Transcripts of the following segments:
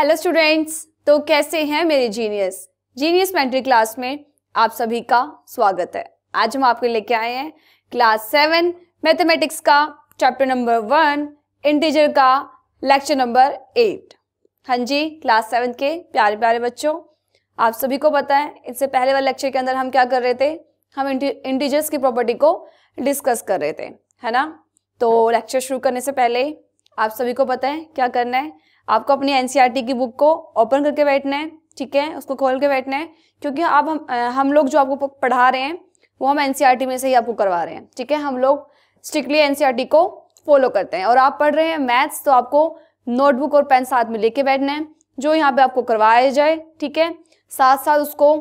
Hello students, तो कैसे हैं मेरे जीनियस मेंटरी क्लास में आप सभी का स्वागत है। आज हम आपके लेके आए हैं क्लास 7 मैथमेटिक्स का चैप्टर नंबर 1 इंटीजर का लेक्चर नंबर 8। हाँ जी, क्लास 7 के प्यारे प्यारे बच्चों, आप सभी को पता है इससे पहले वाले लेक्चर के अंदर हम क्या कर रहे थे, हम इंटीजर्स की प्रॉपर्टी को डिस्कस कर रहे थे, है ना। तो लेक्चर शुरू करने से पहले आप सभी को पता है क्या करना है, आपको अपनी एनसीईआरटी की बुक को ओपन करके बैठना है, ठीक है, उसको खोल के बैठना है, क्योंकि अब हम लोग जो आपको पढ़ा रहे हैं वो हम एनसीईआरटी में से ही आपको करवा रहे हैं, ठीक है। हम लोग स्ट्रिक्टली एनसीईआरटी को फॉलो करते हैं और आप पढ़ रहे हैं मैथ्स, तो आपको नोटबुक और पेन साथ में लेके बैठना है, जो यहाँ पे आपको करवाया जाए, ठीक है। साथ साथ उसको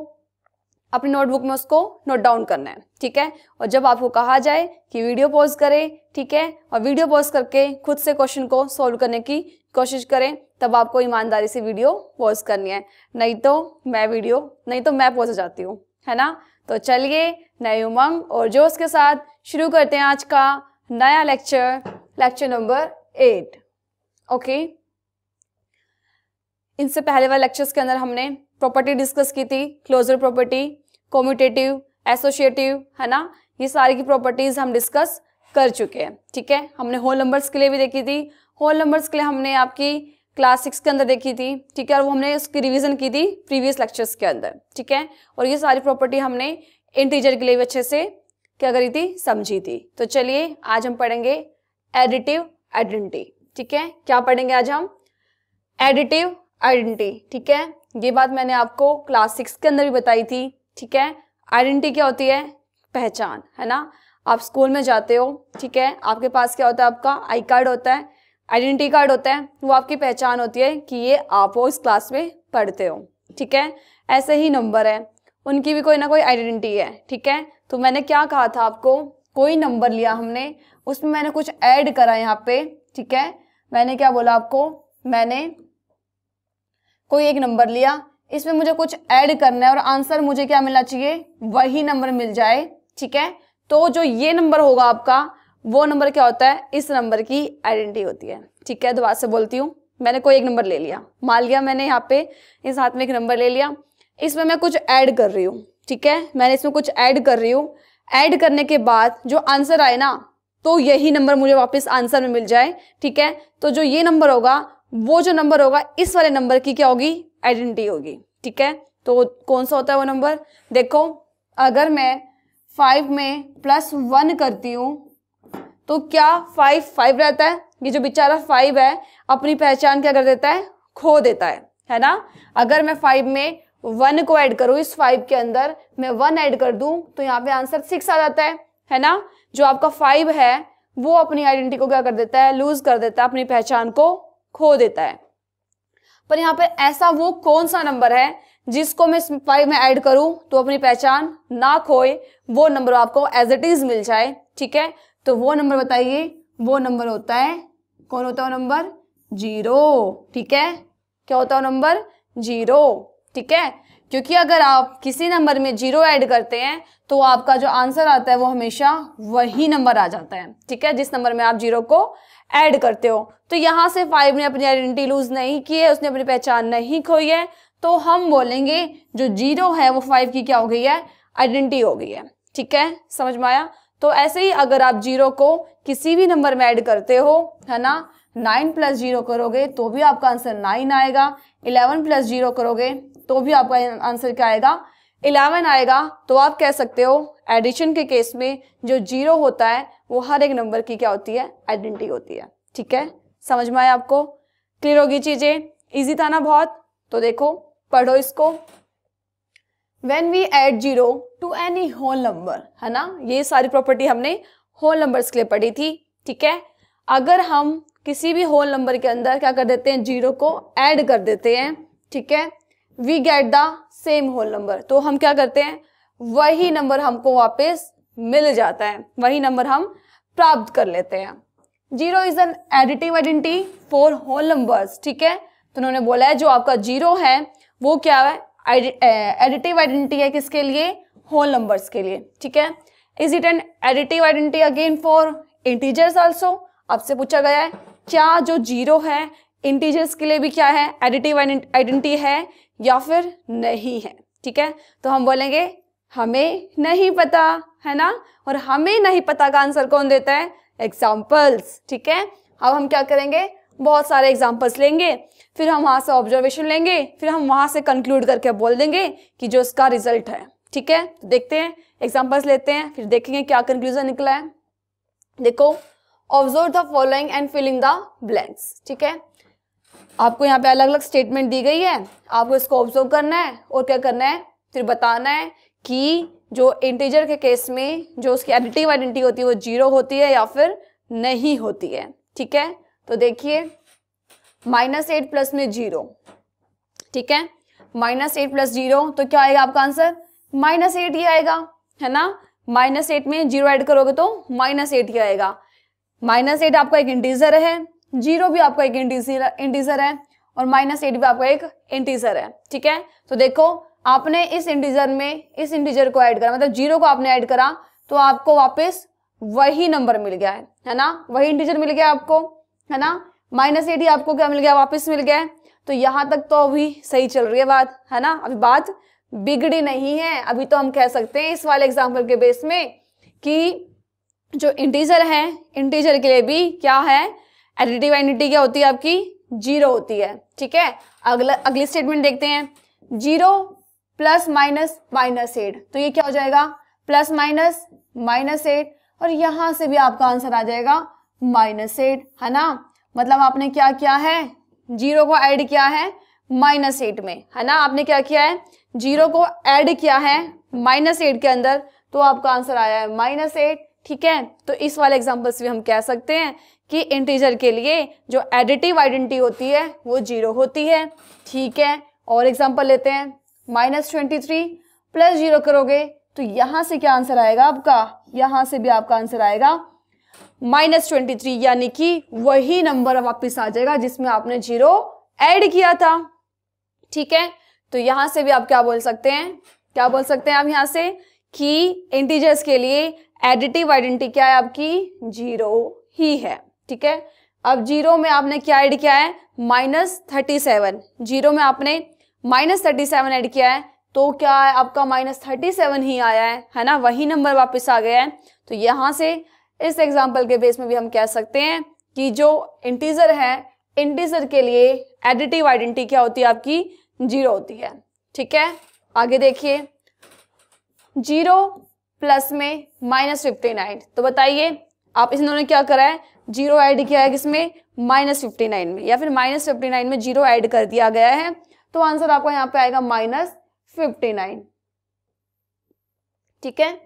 अपनी नोटबुक में उसको नोट डाउन करना है, ठीक है। और जब आपको कहा जाए कि वीडियो पॉज करें, ठीक है, और वीडियो पॉज करके खुद से क्वेश्चन को सॉल्व करने की कोशिश करें, तब आपको ईमानदारी से वीडियो पॉज करनी है, नहीं तो मैं पॉज हो जाती हूँ, है ना। तो चलिए नए उमंग और जोश के साथ शुरू करते हैं आज का नया लेक्चर नंबर 8। ओके, इनसे पहले वाले लेक्चर्स के अंदर हमने प्रॉपर्टी डिस्कस की थी, क्लोजर प्रॉपर्टी, कम्यूटेटिव, एसोसिएटिव, है ना। ये सारी की प्रॉपर्टीज हम डिस्कस कर चुके हैं, ठीक है। हमने होल नंबर्स के लिए भी देखी थी, होल नंबर्स के लिए हमने आपकी क्लास 6 के अंदर देखी थी, ठीक है, और वो हमने उसकी रिवीजन की थी प्रीवियस लेक्चर्स के अंदर, ठीक है। और ये सारी प्रॉपर्टी हमने इंटीजर के लिए भी अच्छे से क्या करी थी, समझी थी। तो चलिए आज हम पढ़ेंगे एडिटिव आइडेंटिटी, ठीक है। क्या पढ़ेंगे आज हम? एडिटिव आइडेंटिटी, ठीक है। ये बात मैंने आपको क्लास 6 के अंदर भी बताई थी, ठीक है। आइडेंटिटी क्या होती है? पहचान, है ना। आप स्कूल में जाते हो, ठीक है, आपके पास क्या होता है, आपका आई कार्ड होता है, आइडेंटिटी कार्ड होता है, वो आपकी पहचान होती है कि ये आप हो, इस क्लास में पढ़ते हो, ठीक है। ऐसे ही नंबर है, उनकी भी कोई ना कोई आइडेंटिटी है, ठीक है। तो मैंने क्या कहा था आपको, कोई नंबर लिया हमने, उसमें मैंने कुछ ऐड करा यहाँ पे, ठीक है। मैंने क्या बोला आपको, मैंने कोई एक नंबर लिया, इसमें मुझे कुछ ऐड करना है और आंसर मुझे क्या मिलना चाहिए, वही नंबर मिल जाए, ठीक है। तो जो ये नंबर होगा आपका, वो नंबर क्या होता है, इस नंबर की आइडेंटिटी होती है, ठीक है। दोबारा से बोलती हूँ, मैंने कोई एक नंबर ले लिया, मान लिया मैंने यहाँ पे इस हाथ में एक नंबर ले लिया, इसमें मैं कुछ ऐड कर रही हूँ, ठीक है। मैंने इसमें कुछ ऐड कर रही हूँ, ऐड करने के बाद जो आंसर आए ना, तो यही नंबर मुझे वापस आंसर में मिल जाए, ठीक है। तो जो ये नंबर होगा, वो जो नंबर होगा इस वाले नंबर की क्या होगी, आइडेंटिटी होगी, ठीक है। तो कौन सा होता है वो नंबर? देखो, अगर मैं 5 में +1 करती हूँ तो क्या 5 रहता है? ये जो बेचारा 5 है अपनी पहचान क्या कर देता है, खो देता है ना। अगर मैं 5 में 1 को ऐड करूँ, इस 5 के अंदर मैं 1 ऐड कर दूं, तो यहाँ पे आंसर 6 आ जाता है ना। जो आपका 5 है वो अपनी आइडेंटिटी को क्या कर देता है, लूज कर देता है, अपनी पहचान को खो देता है। पर यहाँ पे ऐसा वो कौन सा नंबर है जिसको मैं 5 में ऐड करूं तो अपनी पहचान ना खोए, वो नंबर आपको एज इट इज मिल जाए, ठीक है। तो वो नंबर बताइए, वो नंबर होता है, कौन होता है वो नंबर? 0, ठीक है। क्या होता है वो नंबर? 0, ठीक है। क्योंकि अगर आप किसी नंबर में 0 ऐड करते हैं तो आपका जो आंसर आता है वो हमेशा वही नंबर आ जाता है, ठीक है, जिस नंबर में आप 0 को ऐड करते हो। तो यहाँ से 5 ने अपनी आइडेंटिटी लूज नहीं की है, उसने अपनी पहचान नहीं खोई है, तो हम बोलेंगे जो 0 है वो 5 की क्या हो गई है, आइडेंटिटी हो गई है, ठीक है। समझ में आया? तो ऐसे ही अगर आप 0 को किसी भी नंबर में ऐड करते हो, है ना, 9 + 0 करोगे तो भी आपका आंसर 9 आएगा, 11 + 0 करोगे तो भी आपका आंसर क्या आएगा, 11 आएगा। तो आप कह सकते हो एडिशन के केस में जो 0 होता है वो हर एक नंबर की क्या होती है, आइडेंटिटी होती है, ठीक है। समझ में आया आपको? क्लियर होगी चीजें? इजी था ना बहुत? तो देखो, पढ़ो इसको। When we add 0 to any whole number, है ना, ये सारी प्रॉपर्टी हमने होल नंबर्स के लिए पढ़ी थी, ठीक है। अगर हम किसी भी होल नंबर के अंदर क्या कर देते हैं, 0 को ऐड कर देते हैं, ठीक है, we get the same whole number, तो हम क्या करते हैं, वही नंबर हमको वापस मिल जाता है, वही नंबर हम प्राप्त कर लेते हैं। 0 is an additive identity for whole numbers, ठीक है। तो उन्होंने बोला है जो आपका 0 है वो क्या है, एडिटिव आइडेंटिटी है, किसके लिए, होल नंबर्स के लिए, ठीक है। Is it an additive identity again for integers also? आपसे पूछा गया है क्या जो 0 है इंटीजर्स के लिए भी क्या है, एडिटिव आइडेंटिटी है या फिर नहीं है। ठीक है, तो हम बोलेंगे हमें नहीं पता, है ना, और हमें नहीं पता का आंसर कौन देता है, एग्जाम्पल्स। ठीक है, अब हम क्या करेंगे, बहुत सारे एग्जाम्पल्स लेंगे, फिर हम वहां से ऑब्जर्वेशन लेंगे, फिर हम वहां से कंक्लूड करके बोल देंगे कि जो इसका रिजल्ट है। ठीक है, तो देखते हैं, एग्जाम्पल्स लेते हैं, फिर देखेंगे क्या कंक्लूजन निकला है। देखो, observe the following and filling the blanks. ठीक है, आपको यहाँ पे अलग अलग स्टेटमेंट दी गई है, आपको इसको ऑब्जर्व करना है और क्या करना है, फिर बताना है कि जो इंटीजर के केस में जो उसकी एडिटिव आइडेंटिटी होती है वो 0 होती है या फिर नहीं होती है। ठीक है, तो देखिए -8 प्लस में 0। ठीक है, -8 प्लस 0 तो क्या आएगा आपका आंसर, -8 ही आएगा, है ना। -8 में 0 ऐड करोगे तो -8 ही आएगा। -8 आपका एक इंटीजर है, 0 भी आपका एक इंटीजर है और -8 भी आपका एक इंटीजर है। ठीक है, तो देखो आपने इस इंटीजर में इस इंटीजर को ऐड करा, मतलब 0 को आपने ऐड करा तो आपको वापस वही नंबर मिल गया है ना, वही इंटीजर मिल गया आपको, है ना। -8 ही आपको क्या मिल गया, वापस मिल गया। तो यहाँ तक तो अभी सही चल रही है बात, है ना, अभी बात बिगड़ी नहीं है। अभी तो हम कह सकते हैं इस वाले एग्जाम्पल के बेस में कि जो इंटीजर है, इंटीजर के लिए भी क्या है, एडिटिव आइडेंटिटी क्या होती है आपकी, 0 होती है। ठीक है, अगली स्टेटमेंट देखते हैं, 0 प्लस माइनस -8, तो ये क्या हो जाएगा, प्लस माइनस -8, और यहां से भी आपका आंसर आ जाएगा -8, है ना। मतलब आपने क्या किया है, 0 को ऐड किया है -8 में, है ना, आपने क्या किया है, 0 को ऐड किया है -8 के अंदर, तो आपका आंसर आया है -8। ठीक है, तो इस वाले एग्जाम्पल से भी हम कह सकते हैं कि इंटीजर के लिए जो एडिटिव आइडेंटिटी होती है वो 0 होती है। ठीक है, और एग्जाम्पल लेते हैं, -23 प्लस 0 करोगे तो यहां से क्या आंसर आएगा आपका, यहां से भी आपका आंसर आएगा -23, यानी कि वही नंबर वापस आ जाएगा जिसमें आपने 0 ऐड किया था। ठीक है, तो यहां से भी आप क्या बोल सकते हैं, क्या बोल सकते हैं आप यहां से कि इंटीजर्स के लिए एडिटिव आइडेंटिटी क्या है आपकी, 0 ही है। ठीक है, अब 0 में आपने क्या ऐड किया है, -37, 0 में आपने -37 ऐड किया है तो क्या है आपका -37 ही आया है ना, वही नंबर वापस आ गया है। तो यहां से इस एग्जाम्पल के बेस में भी हम कह सकते हैं कि जो इंटीजर है, इंटीजर के लिए एडिटिव आइडेंटिटी क्या होती है आपकी, 0 होती है। ठीक है, आगे देखिए, 0 प्लस में -59, तो बताइए आप इन्होंने क्या करा है, 0 ऐड किया है किसमें, -59 में, या फिर -59 में 0 ऐड कर दिया गया है, तो आंसर आपका यहाँ पे आएगा -59। ठीक है,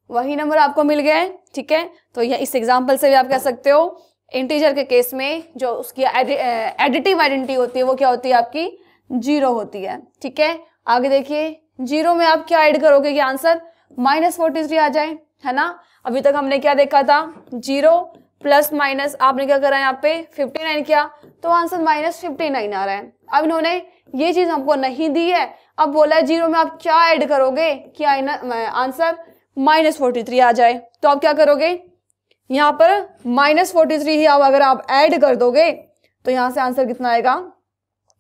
वही नंबर आपको मिल गया है। ठीक है, तो यह इस एग्जाम्पल से भी आप कह सकते हो इंटीजर के केस में जो उसकी एडिटिव आइडेंटिटी होती है वो क्या होती है आपकी, 0 होती है। ठीक है, आगे देखिए, 0 में आप क्या ऐड करोगे कि आंसर -43 आ जाए, है ना। अभी तक हमने क्या देखा था, 0 प्लस माइनस आपने क्या करा है यहाँ पे 59 किया, तो आंसर -59 आ रहा है। अब इन्होंने ये चीज हमको नहीं दी है, अब बोला है 0 में आप क्या ऐड करोगे कि आंसर -43 आ जाए, तो आप क्या करोगे, यहाँ पर -43 ही अब अगर आप ऐड कर दोगे तो यहाँ से आंसर कितना आएगा,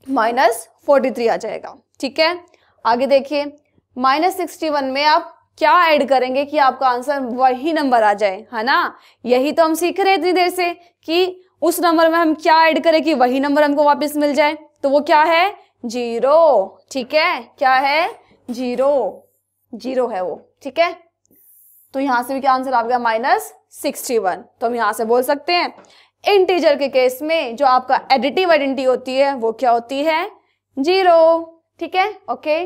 -43 आ जाएगा। ठीक है, आगे देखिए, -61 में आप क्या ऐड करेंगे कि आपका आंसर वही नंबर आ जाए, है ना। यही तो हम सीख रहे हैं इतनी देर से कि उस नंबर में हम क्या ऐड करें कि वही नंबर हमको वापस मिल जाए, तो वो क्या है, 0। ठीक है, क्या है, 0 है वो। ठीक है, तो यहां से भी क्या आंसर आ गया, -61। तो हम यहां से बोल सकते हैं इंटीजर के केस में जो आपका एडिटिव आइडेंटिटी होती है वो क्या होती है, 0। ठीक है, ओके।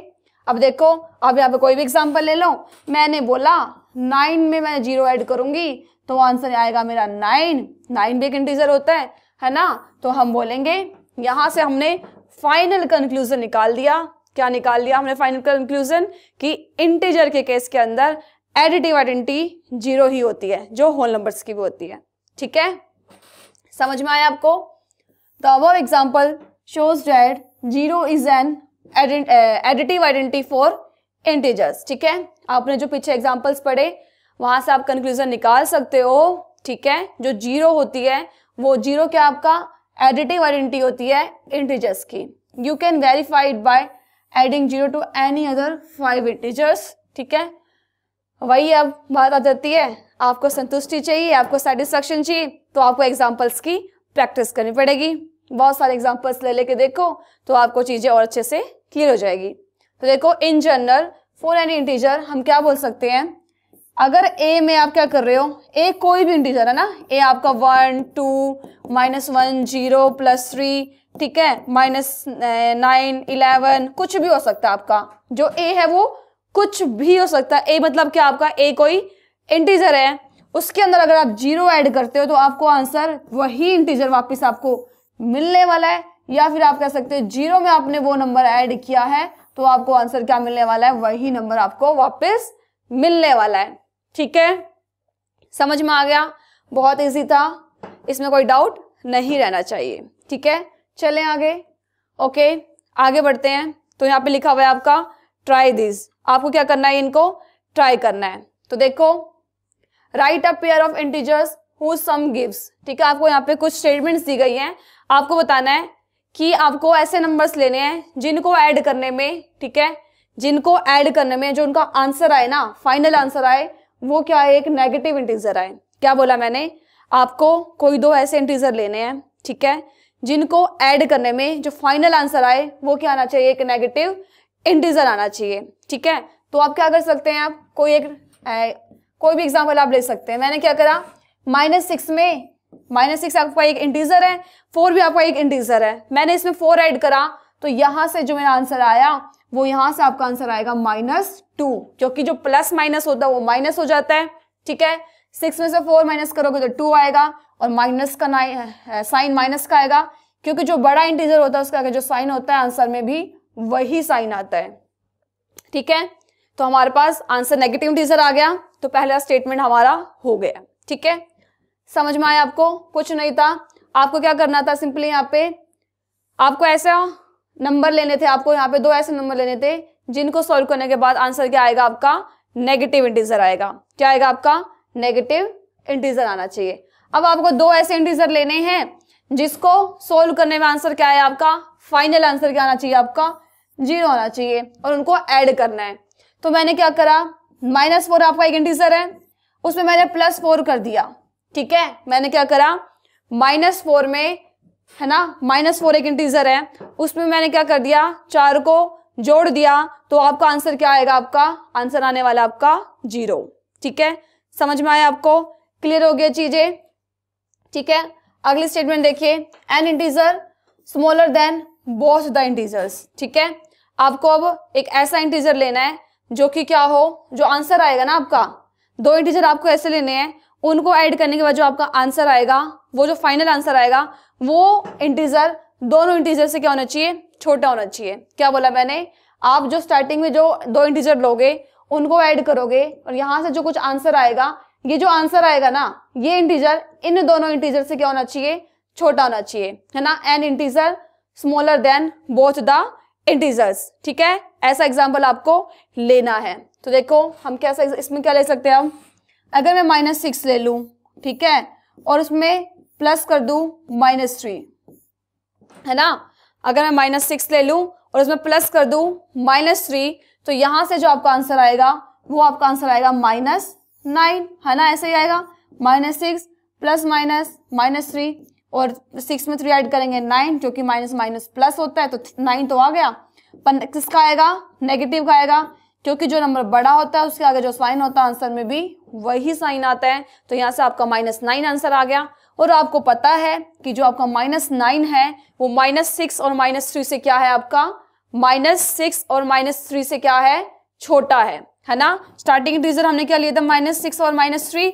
अब देखो, अब यहाँ पे कोई भी एग्जांपल ले लो, मैंने बोला 9 में मैं 0 ऐड करूंगी तो आंसर आएगा मेरा 9 भी एक इंटीजर होता है ना। तो हम बोलेंगे, यहां से हमने फाइनल कंक्लूजन निकाल दिया। क्या निकाल दिया हमने फाइनल कंक्लूजन, कि इंटीजर के केस के अंदर एडिटिव आइडेंटिटी 0 ही होती है, जो होल नंबर्स की भी होती है। ठीक है, समझ में आया आपको। The above example shows that 0 is an additive identity for integers. ठीक है, आपने जो पीछे एग्जांपल्स पढ़े वहां से आप कंक्लूजन निकाल सकते हो। ठीक है, जो 0 होती है वो 0 क्या आपका एडिटिव आइडेंटिटी होती है इंटीजर्स की। You can verify it by adding 0 to any other 5 integers. ठीक है, वही अब बात आ जाती है, आपको संतुष्टि चाहिए, आपको सेटिस्फैक्शन चाहिए, तो आपको एग्जांपल्स की प्रैक्टिस करनी पड़ेगी। बहुत सारे एग्जांपल्स ले लेके देखो तो आपको चीजें और अच्छे से क्लियर हो जाएगी। तो देखो, in general for any integer हम क्या बोल सकते हैं, अगर a में आप क्या कर रहे हो, a कोई भी इंटीजर है ना, a आपका 1 2 -1 0 +3, ठीक है, -9 11 कुछ भी हो सकता है आपका, जो a है वो कुछ भी हो सकता है। a मतलब क्या, आपका a कोई इंटीजर है, उसके अंदर अगर आप 0 ऐड करते हो तो आपको आंसर वही इंटीजर वापस आपको मिलने वाला है, या फिर आप कह सकते हो 0 में आपने वो नंबर ऐड किया है तो आपको आंसर क्या मिलने वाला है, वही नंबर आपको वापस मिलने वाला है। ठीक है, समझ में आ गया, बहुत इजी था, इसमें कोई डाउट नहीं रहना चाहिए। ठीक है, चलें आगे। ओके, आगे बढ़ते हैं। तो यहाँ पे लिखा हुआ है आपका ट्राई दिस, आपको क्या करना है, इनको ट्राई करना है। तो देखो, write a pair of integers whose sum gives. ठीक है, आपको यहाँ पे कुछ स्टेटमेंट्स दी गई हैं, आपको बताना है कि आपको ऐसे नंबर्स लेने हैं जिनको ऐड करने में, ठीक है, जिनको ऐड करने में जो उनका आंसर आए ना, फाइनल आंसर आए, वो क्या है, एक नेगेटिव इंटीजर आए। क्या बोला मैंने, आपको कोई 2 ऐसे इंटीजर लेने हैं, ठीक है, जिनको ऐड करने में जो फाइनल आंसर आए वो क्या आना चाहिए, एक नेगेटिव इंटीजर आना चाहिए। ठीक है, तो आप क्या कर सकते हैं, आप कोई भी एग्जाम्पल आप ले सकते हैं। मैंने क्या करा, -6 में, -6 आपका एक इंटीजर है, 4 भी आपका एक इंटीजर है, मैंने इसमें 4 ऐड करा तो यहां से जो मेरा आंसर आया वो यहां से आपका आंसर आएगा -2, क्योंकि जो प्लस माइनस होता है वो माइनस हो जाता है। ठीक है, 6 में से 4 माइनस करोगे तो 2 आएगा, और माइनस का साइन माइनस का आएगा, क्योंकि जो बड़ा इंटीजर होता है उसका जो साइन होता है आंसर में भी वही साइन आता है। ठीक है, तो हमारे पास आंसर नेगेटिव इंटीजर आ गया, तो पहला स्टेटमेंट हमारा हो गया। ठीक है, समझ में आया आपको, कुछ नहीं था, आपको क्या करना था, सिंपली यहाँ पे आपको ऐसा नंबर लेने थे, आपको यहाँ पे 2 ऐसे नंबर लेने थे जिनको सॉल्व करने के बाद आंसर क्या आएगा, आपका नेगेटिव इंटीजर आएगा। क्या आएगा, आपका नेगेटिव इंटीजर आना चाहिए। अब आपको 2 ऐसे इंटीजर लेने हैं जिसको सोल्व करने में आंसर क्या है, आपका फाइनल आंसर क्या आना चाहिए, आपका 0 आना चाहिए, और उनको ऐड करना है। तो मैंने क्या करा, -4 आपका एक इंटीजर है, उसमें मैंने +4 कर दिया। ठीक है, मैंने क्या करा, -4 में है ना, -4 एक इंटीजर है, उसमें मैंने क्या कर दिया, 4 को जोड़ दिया, तो आपका आंसर क्या आएगा, आपका आंसर आने वाला आपका 0। ठीक है, समझ में आया आपको, क्लियर हो गया चीजें। ठीक है, अगली स्टेटमेंट देखिए, N integer smaller than both the integers. ठीक है, आपको अब एक ऐसा इंटीजर लेना है जो कि क्या हो, जो आंसर आएगा ना आपका, 2 इंटीजर आपको ऐसे लेने हैं, उनको ऐड करने के बाद जो आपका आंसर आएगा, वो जो फाइनल आंसर आएगा, वो इंटीजर दोनों इंटीजर से क्या होना चाहिए, छोटा होना चाहिए। क्या बोला मैंने, आप जो स्टार्टिंग में जो 2 इंटीजर लोगे उनको ऐड करोगे, और यहां से जो कुछ आंसर आएगा, ये जो आंसर आएगा ना, ये इंटीजर इन दोनों इंटीजर से क्या होना चाहिए, छोटा होना चाहिए, है ना, N integer smaller than both the integers. ठीक है, ऐसा एग्जाम्पल आपको लेना है। तो देखो, हम कैसा इसमें क्या ले सकते हैं, हम अगर मैं -6 ले लूं, ठीक है, और उसमें प्लस कर दूं -3, है ना, अगर मैं -6 ले लूं और उसमें प्लस कर दूं -3, तो यहां से जो आपका आंसर आएगा वो आपका आंसर आएगा -9, है ना, ऐसे ही आएगा, -6 प्लस -3, और 6 में 3 ऐड करेंगे 9, क्योंकि माइनस माइनस प्लस होता है, तो 9 तो आ गया। पर किसका आएगा, नेगेटिव का आएगा, क्योंकि जो नंबर बड़ा होता है उसके आगे जो साइन होता है आंसर में भी वही साइन आता है, तो यहाँ से आपका -9 आंसर आ गया। और आपको पता है कि जो आपका -9 है वो -6 और -3 से क्या है, आपका -6 और -3 से क्या है, छोटा है ना। स्टार्टिंग इंटीजर हमने क्या लिया था, -6 और -3,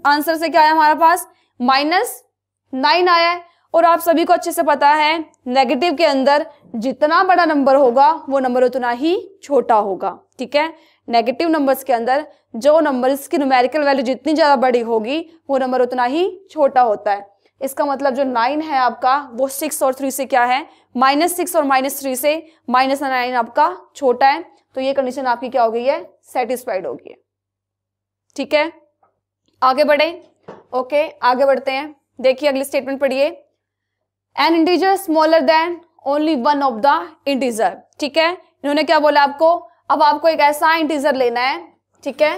आंसर से क्या है हमारे पास, -9 आया है। और आप सभी को अच्छे से पता है, नेगेटिव के अंदर जितना बड़ा नंबर होगा वो नंबर उतना ही छोटा होगा। ठीक है, नेगेटिव नंबर्स के अंदर जो नंबर्स की न्यूमेरिकल वैल्यू जितनी ज्यादा बड़ी होगी वो नंबर उतना ही छोटा होता है। इसका मतलब जो 9 है आपका, वो 6 और 3 से क्या है, -6 और -3 से -9 आपका छोटा है। तो ये कंडीशन आपकी क्या हो गई है, सेटिस्फाइड हो गई है। ठीक है, आगे बढ़े। ओके, आगे बढ़ते हैं। देखिए अगली स्टेटमेंट पढ़िए, N integer smaller then only one of the integer. ठीक है, इन्होंने क्या बोला आपको, अब आपको एक ऐसा इंटीजर लेना है, ठीक है,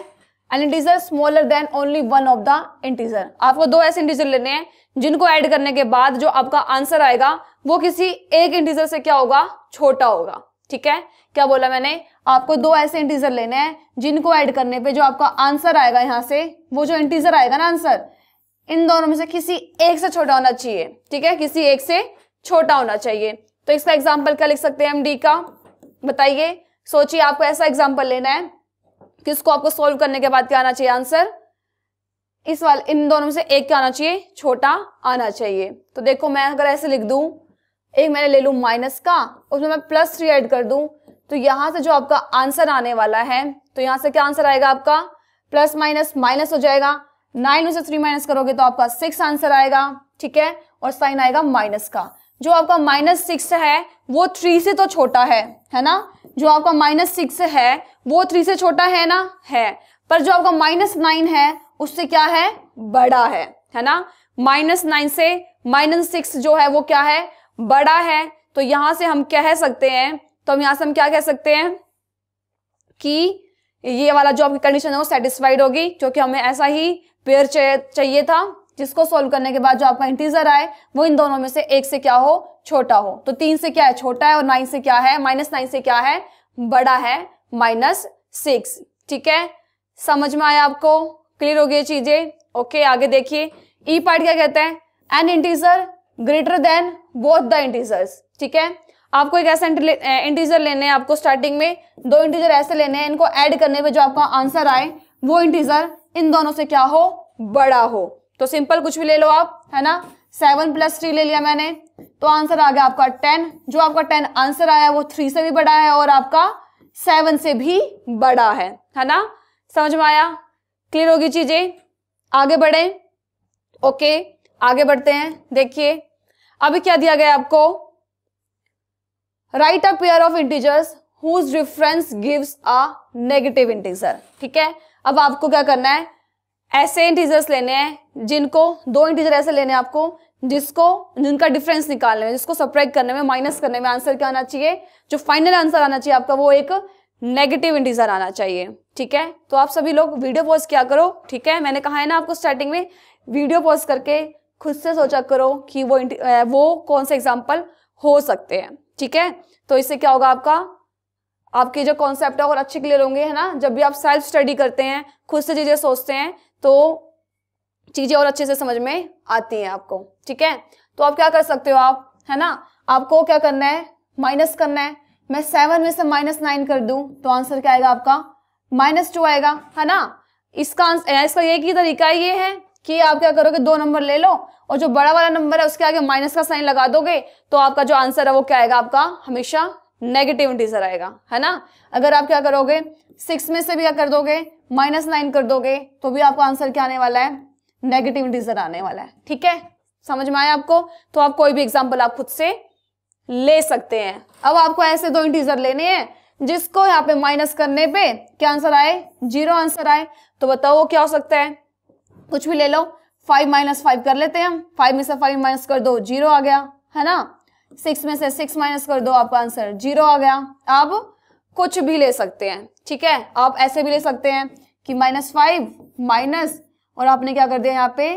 N integer smaller then only one of the integer. आपको दो ऐसे इंटीजर लेने हैं जिनको ऐड करने के बाद जो आपका आंसर आएगा वो किसी एक इंटीजर से क्या होगा, छोटा होगा। ठीक है, क्या बोला मैंने, आपको दो ऐसे इंटीजर लेने हैं जिनको ऐड करने पे जो आपका आंसर आएगा यहाँ से, वो जो इंटीजर आएगा ना आंसर, इन दोनों में से किसी एक से छोटा होना चाहिए। ठीक है, किसी एक से छोटा होना चाहिए। तो इसका एग्जाम्पल क्या लिख सकते हैं हम डी का, बताइए, सोचिए। आपको ऐसा एग्जाम्पल लेना है किसको आपको सोल्व करने के बाद क्या आना चाहिए आंसर, इस वाले इन दोनों में से एक क्या आना चाहिए, छोटा आना चाहिए। तो देखो मैं अगर ऐसे लिख दूं, एक मैंने ले लूं माइनस का, उसमें मैं +3 ऐड कर दूं, तो यहां से जो आपका आंसर आने वाला है, तो यहां से क्या आंसर आएगा आपका, प्लस माइनस माइनस हो जाएगा, 9 में से 3 माइनस करोगे तो आपका 6 आंसर आएगा। ठीक है, और साइन आएगा माइनस का। जो आपका -6 है वो 3 से तो छोटा है ना, जो आपका -6 है वो 3 से छोटा है ना, है, पर जो आपका -9 है उससे क्या है, बड़ा है ना। -9 से -6 जो है वो क्या है, बड़ा है। तो यहां से हम कह सकते हैं, तो हम यहां से हम क्या कह सकते हैं कि ये वाला जो आपकी कंडीशन है वो सेटिस्फाइड होगी, क्योंकि हमें ऐसा ही पेयर चाहिए था जिसको सोल्व करने के बाद जो आपका इंटीजर आए वो इन दोनों में से एक से क्या हो, छोटा हो। तो 3 से क्या है, छोटा है, और 9 से क्या है, -9 से क्या है, बड़ा है, -6। ठीक है, समझ में आया आपको, क्लियर हो गई चीजें। ओके, आगे देखिए, ई पार्ट क्या कहता है, N integer greater than both the integers. ठीक है, आपको एक ऐसा इंटीजर लेने हैं, आपको स्टार्टिंग में दो इंटीजर ऐसे लेने हैं, इनको ऐड करने पे जो आपका आंसर आए वो इंटीजर इन दोनों से क्या हो, बड़ा हो। तो सिंपल कुछ भी ले लो आप, है ना, 7 + 3 ले लिया मैंने, तो आंसर आ गया आपका 10। जो आपका 10 आंसर आया वो 3 से भी बड़ा है और आपका 7 से भी बड़ा है ना। समझ में आया, क्लियर होगी चीजें, आगे बढ़े। ओके, आगे बढ़ते हैं। देखिए अभी क्या दिया गया आपको, write a pair of integers whose difference gives a negative integer. ठीक है, अब आपको क्या करना है, ऐसे इंटीजर्स लेने हैं जिनको, दो इंटीजर ऐसे लेने हैं आपको जिनका डिफरेंस निकालने में, जिसको सब्ट्रैक्ट करने में, माइनस करने में आंसर क्या आना चाहिए, जो फाइनल आंसर आना चाहिए आपका वो एक नेगेटिव इंटीजर आना चाहिए। ठीक है, तो आप सभी लोग वीडियो पॉज किया करो। ठीक है, मैंने कहा है ना आपको स्टार्टिंग में, वीडियो पॉज करके खुद से सोचा करो कि वो कौन से एग्जाम्पल हो सकते हैं। ठीक है, तो इससे क्या होगा, आपके जो कॉन्सेप्ट है और अच्छे क्लियर होंगे, है ना। जब भी आप सेल्फ स्टडी करते हैं, खुद से चीजें सोचते हैं, तो चीजें और अच्छे से समझ में आती हैं आपको। ठीक है, तो आप क्या कर सकते हो आप, है ना, आपको क्या करना है, माइनस करना है। मैं 7 में से -9 कर दूं तो आंसर क्या आएगा आपका, -2 आएगा, है ना। इसका एक ही तरीका ये है कि आप क्या करोगे, 2 नंबर ले लो और जो बड़ा वाला नंबर है उसके आगे माइनस का साइन लगा दोगे, तो आपका जो आंसर है वो क्या आएगा, आपका हमेशा नेगेटिव इंटीजर आएगा, है ना। अगर आप क्या करोगे, 6 में से भी क्या कर दोगे, -9 कर दोगे, तो भी आपका आंसर क्या आने वाला है, नेगेटिव इंटीजर आने वाला है। ठीक है, समझ में आया आपको। तो आप कोई भी एग्जांपल आप खुद से ले सकते हैं। अब आपको ऐसे दो इंटीजर लेने हैं जिसको यहाँ पे माइनस करने पे क्या आंसर आए, 0 आंसर आए। तो बताओ वो क्या हो सकता है, कुछ भी ले लो। 5 - 5 कर लेते हैं हम, 5 में से 5 माइनस कर दो, 0 आ गया, है ना। 6 में से 6 माइनस कर दो, आपका आंसर 0 आ गया। आप कुछ भी ले सकते हैं। ठीक है, आप ऐसे भी ले सकते हैं कि -5 माइनस, और आपने क्या कर दिया यहाँ पे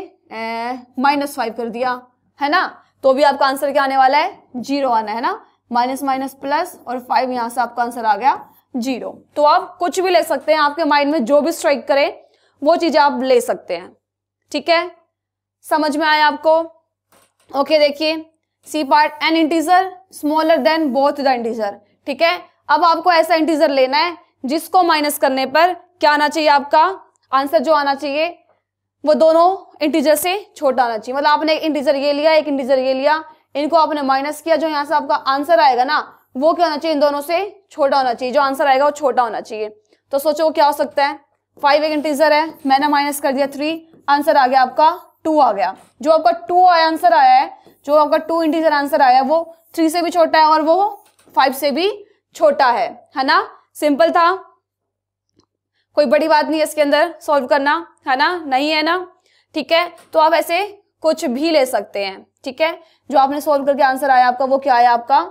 -5 कर दिया, है ना, तो भी आपका आंसर क्या आने वाला है, 0 आना है ना। माइनस माइनस प्लस और 5, यहाँ से आपका आंसर आ गया 0। तो आप कुछ भी ले सकते हैं, आपके माइंड में जो भी स्ट्राइक करे वो चीजें आप ले सकते हैं। ठीक है, समझ में आया आपको। ओके, देखिए C part, an integer smaller than both the integer. ठीक है, अब आपको ऐसा इंटीजर लेना है जिसको माइनस करने पर क्या आना चाहिए, आपका आंसर जो आना चाहिए वो दोनों इंटीजर से छोटा आना चाहिए। मतलब आपने एक इंटीजर ये लिया, एक इंटीजर ये लिया, इनको आपने माइनस किया, जो यहाँ से आपका आंसर आएगा ना वो क्या होना चाहिए, इन दोनों से छोटा होना चाहिए। जो आंसर आएगा वो छोटा होना चाहिए। तो सोचो क्या हो सकता है, 5 एक इंटीजर है, मैंने माइनस कर दिया 3, आंसर आ गया आपका 2 आ गया। जो आपका 2 आंसर आया है, जो आपका 2 इंटीजर आंसर आया है वो 3 से भी छोटा है और वो 5 से भी छोटा है ना। सिंपल था, कोई बड़ी बात नहीं है इसके अंदर सॉल्व करना, है ना, नहीं है ना। ठीक है, तो आप ऐसे कुछ भी ले सकते हैं। ठीक है। जो आपने सोल्व करके आंसर आया आपका वो क्या आया आपका,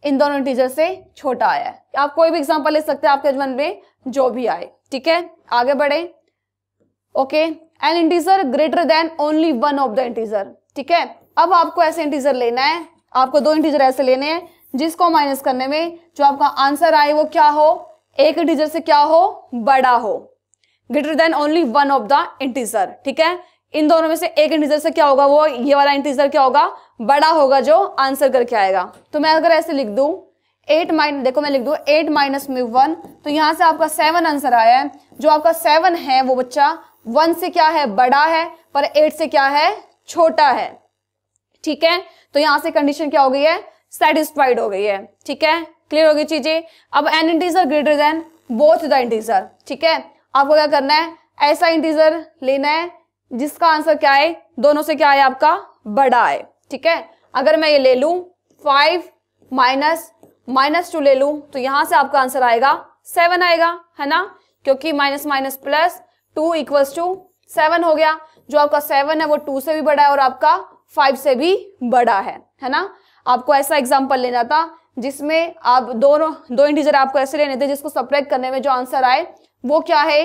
इन दोनों इंटीजर से छोटा आया है। आप कोई भी एग्जांपल ले सकते हैं आपके मन में जो भी आए, ठीक है। आगे बढ़े। Okay, N integer greater than only one of the integer, ठीक है। अब आपको ऐसे इंटीजर लेना है, आपको दो इंटीजर ऐसे लेने हैं जिसको माइनस करने में जो आपका आंसर आए वो क्या हो, एक इंटीजर से क्या हो, बड़ा हो, greater than only one of the integer, ठीक है। इन दोनों में से एक इंटीजर से क्या होगा, वो ये वाला इंटीजर क्या होगा, बड़ा होगा जो आंसर करके आएगा। तो मैं अगर ऐसे लिख दूं 8 माइनस, देखो मैं लिख दूं 8 माइनस में 1, तो यहां से आपका 7 आंसर आया है। जो आपका 7 है वो बच्चा 1 से क्या है, बड़ा है, पर 8 से क्या है, छोटा है, ठीक है। तो यहां से कंडीशन क्या हो गई है, सेटिस्फाइड हो गई है, ठीक है। क्लियर हो गई चीजें। अब N integer greater than both the integer, ठीक है। आपको क्या करना है, ऐसा इंटीजर लेना है जिसका आंसर क्या है, दोनों से क्या है आपका, बड़ा है, ठीक है। अगर मैं ये ले लूं 5 माइनस 2 ले लूं तो यहां से आपका आंसर आएगा 7 आएगा, है ना, क्योंकि minus minus plus 2 equals to 7 हो गया। जो आपका 7 है वो 2 से भी बड़ा है और आपका 5 से भी बड़ा है ना। आपको ऐसा एग्जांपल लेना था जिसमें आप दो इंटीजर आपको ऐसे लेने थे जिसको सब्ट्रैक्ट करने में जो आंसर आए वो क्या है,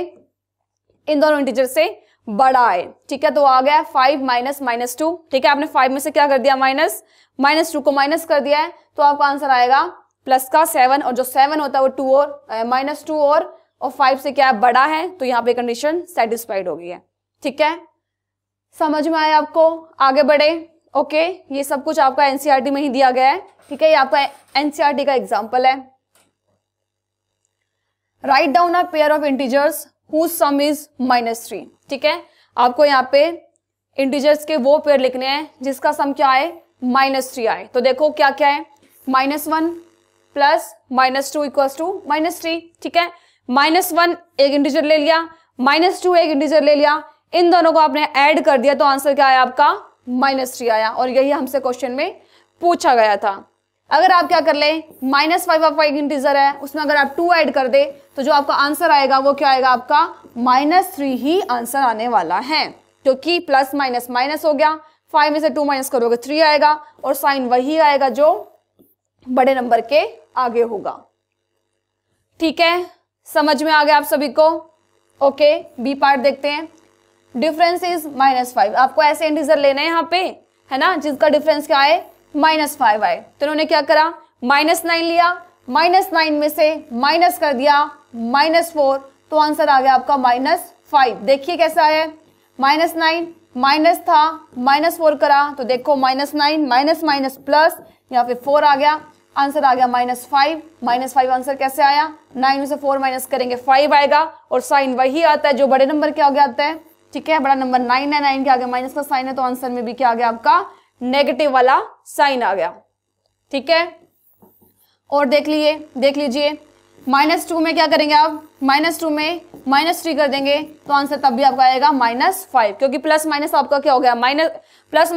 इन दोनों इंटीजर से बड़ा है, ठीक है। तो आ गया 5 माइनस 2, ठीक है। आपने 5 में से क्या कर दिया, माइनस 2 को माइनस कर दिया है, तो आपका आंसर आएगा प्लस का 7, और जो 7 होता है वो 2 और माइनस 2 और 5 से क्या है, बड़ा है। तो यहाँ पे कंडीशन सेटिस्फाइड हो गई है, ठीक है। समझ में आया आपको, आगे बढ़े। ओके, ये सब कुछ आपका एनसीईआरटी में ही दिया गया है, ठीक है। ये आपका एनसीईआरटी का एग्जाम्पल है। Write down a pair of integers whose sum is -3, ठीक है। आपको यहाँ पे इंटीजर्स के वो पेयर लिखने हैं जिसका सम क्या है, -3 आए। तो देखो क्या क्या है, -1 प्लस -2 इक्वल्स टू -3, ठीक है। -1 एक इंटीजर ले लिया, -2 एक इंटीजर ले लिया, इन दोनों को आपने ऐड कर दिया तो आंसर क्या आया आपका, -3 आया। और यही हमसे क्वेश्चन में पूछा गया था। अगर आप क्या कर ले, -5 आपका एक इंटीजर है, उसमें अगर आप 2 ऐड कर दे तो जो आपका आंसर आएगा वो क्या आएगा आपका, -3 ही आंसर आने वाला है, क्योंकि प्लस माइनस माइनस हो गया, 5 में से 2 माइनस करोगे 3 आएगा, और साइन वही आएगा जो बड़े नंबर के आगे होगा, ठीक है। समझ में आ गया आप सभी को। ओके, बी पार्ट देखते हैं। Difference is -5। आपको ऐसे इंटीजर लेने हैं यहाँ पे, है ना, जिसका डिफरेंस क्या है, -5 आए। तो इन्होंने क्या करा, -9 लिया, -9 में से माइनस कर दिया -4, तो आंसर आ गया आपका -5। देखिए कैसा है, -9 माइनस था, -4 करा, तो देखो -9 माइनस माइनस प्लस, यहाँ पे 4 आ गया, आंसर आ गया -5 आंसर कैसे आया, 9 में से 4 माइनस करेंगे 5 आएगा, और साइन वही आता है जो बड़े नंबर के आगे आता है, ठीक है। बड़ा नंबर 9 है, 9 के आगे माइनस का साइन है, तो आंसर में भी क्या आ गया आपका, नेगेटिव वाला साइन आ गया, ठीक है। और देख लीजिए -2 में क्या करेंगे आप, -2 में -3 कर देंगे तो आंसर तब भी आपका आएगा -5, क्योंकि प्लस माइनस आपका क्या हो गया, प्लस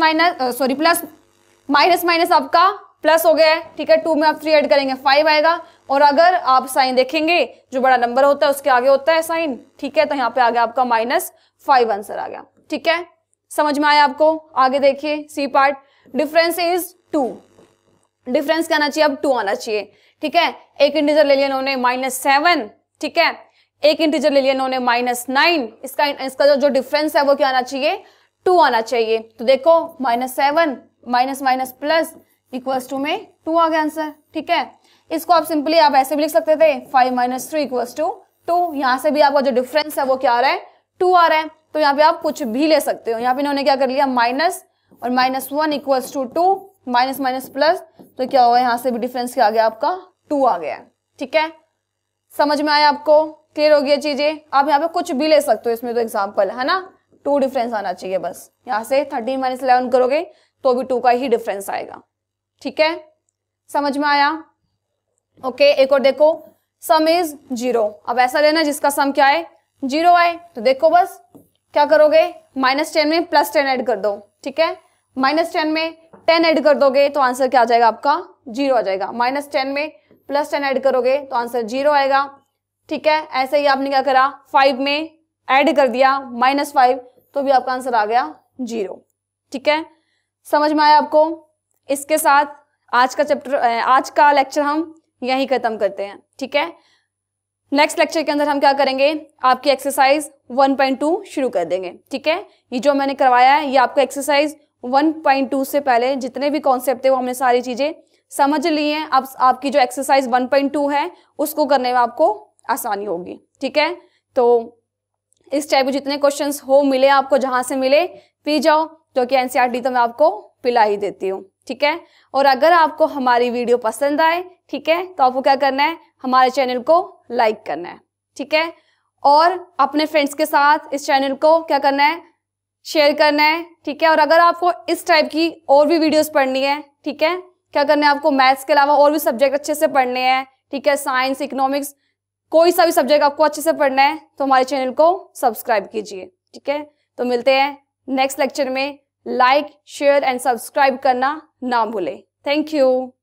माइनस आपका प्लस हो गया है, ठीक है। 2 में आप 3 ऐड करेंगे 5 आएगा, और अगर आप साइन देखेंगे जो बड़ा नंबर होता है उसके आगे होता है साइन, ठीक है। तो यहाँ पे आ गया आपका -5 आंसर आ गया, ठीक है। समझ में आया आपको। आगे देखिए C part. Difference is 2। Difference क्या आना चाहिए, अब 2 आना चाहिए, ठीक है। एक इंटीजर ले लिया इन्होंने -7, ठीक है। एक इंटीजर ले लिया इन्होंने -9, इसका जो डिफरेंस है वो क्या आना चाहिए, 2 आना चाहिए। तो देखो -7 minus minus plus equals to में 2 आ गया आंसर, ठीक है। इसको आप सिंपली आप ऐसे भी लिख सकते थे, 5 - 3 इक्वल्स टू 2। यहाँ से भी आपका जो डिफरेंस है वो क्या आ रहा है, 2 आ रहा है। तो यहाँ पे आप कुछ भी ले सकते हो। यहाँ पे इन्होंने क्या कर लिया, माइनस और -1 equals to 2, minus minus plus, तो क्या होगा, यहाँ से भी डिफरेंस क्या आ गया आपका, 2 आ गया, ठीक है। समझ में आया आपको, क्लियर हो गया चीजें। आप यहाँ पे कुछ भी ले सकते हो, इसमें तो एग्जाम्पल है ना, 2 डिफरेंस आना चाहिए बस। यहाँ से 13 - 11 करोगे तो भी 2 का ही डिफरेंस आएगा, ठीक है। समझ में आया। ओके, एक और देखो, सम इज 0। अब ऐसा लेना जिसका सम क्या है, 0 आए। तो देखो बस क्या करोगे, -10 में +10 ऐड कर दो, ठीक है। -10 में 10 ऐड कर दोगे तो आंसर क्या आ जाएगा आपका, 0 आ जाएगा। -10 में +10 ऐड करोगे तो आंसर 0 आएगा, ठीक है। ऐसे ही आपने क्या करा, 5 में ऐड कर दिया -5, तो भी आपका आंसर आ गया 0, ठीक है। समझ में आया आपको? इसके साथ आज का लेक्चर हम यहीं खत्म करते हैं, ठीक है। नेक्स्ट लेक्चर के अंदर हम क्या करेंगे, आपकी एक्सरसाइज 1.2 शुरू कर देंगे, ठीक है। ये जो मैंने करवाया है ये आपका एक्सरसाइज 1.2 से पहले जितने भी कॉन्सेप्ट है वो हमने सारी चीजें समझ ली हैं। अब आपकी जो एक्सरसाइज 1.2 है उसको करने में आपको आसानी होगी, ठीक है। तो इस टाइप के जितने क्वेश्चंस हो मिले आपको, जहां से मिले पी जाओ, क्योंकि एनसीईआरटी तो मैं आपको पिला ही देती हूँ, ठीक है। और अगर आपको हमारी वीडियो पसंद आए, ठीक है, तो आपको क्या करना है, हमारे चैनल को लाइक करना है, ठीक है। और अपने फ्रेंड्स के साथ इस चैनल को क्या करना है, शेयर करना है, ठीक है। और अगर आपको इस टाइप की और भी वीडियोस पढ़नी है, ठीक है, क्या करना है आपको, मैथ्स के अलावा और भी सब्जेक्ट अच्छे से पढ़ने हैं, ठीक है, साइंस, इकोनॉमिक्स, कोई सा भी सब्जेक्ट आपको अच्छे से पढ़ना है तो हमारे चैनल को सब्सक्राइब कीजिए, ठीक है। तो मिलते हैं नेक्स्ट लेक्चर में। लाइक, शेयर एंड सब्सक्राइब करना ना भूलें। Thank you.